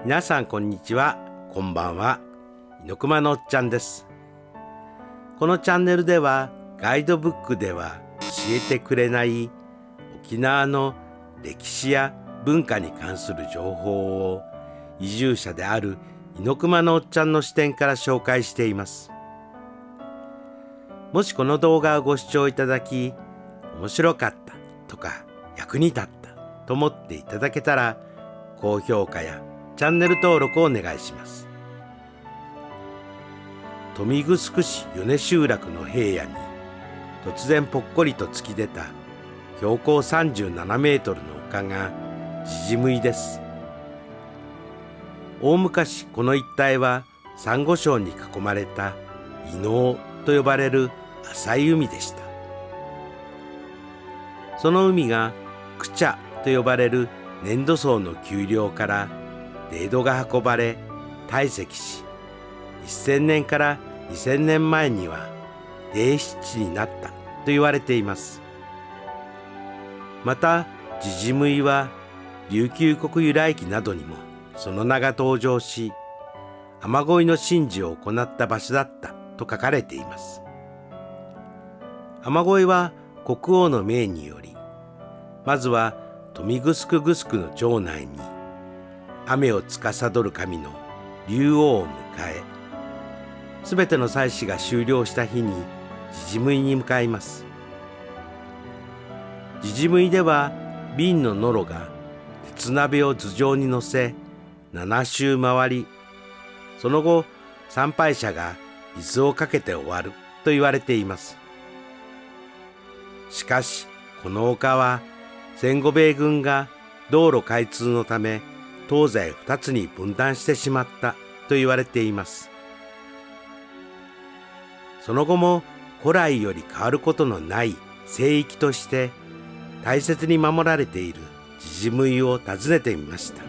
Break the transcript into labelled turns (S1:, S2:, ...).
S1: 皆さんこんにちは、こんばんは。猪熊のおっちゃんです。このチャンネルではガイドブックでは教えてくれない沖縄の歴史や文化に関する情報を移住者である猪熊のおっちゃんの視点から紹介しています。もしこの動画をご視聴いただき、面白かったとか役に立ったと思っていただけたら、高評価やチャンネル登録をお願いします。豊見城市米集落の平野に突然ぽっこりと突き出た標高37メートルの丘がジジムイです。大昔この一帯はサンゴ礁に囲まれた伊能と呼ばれる浅い海でした。その海がクチャと呼ばれる粘土層の丘陵から泥土が運ばれ堆積し、1000年から2000年前には泥湿地になったと言われています。またジジムイは琉球国由来記などにもその名が登場し、雨乞いの神事を行った場所だったと書かれています。雨乞いは国王の命により、まずは豊見城の城内に雨を司る神の竜王を迎え、すべての祭祀が終了した日にジジムイに向かいます。ジジムイでは瓶のノロが鉄鍋を頭上に乗せ7周回り、その後参拝者が水をかけて終わると言われています。しかしこの丘は戦後米軍が道路開通のため東西2つに分断してしまったと言われています。その後も古来より変わることのない聖域として大切に守られているジジムイを訪ねてみました。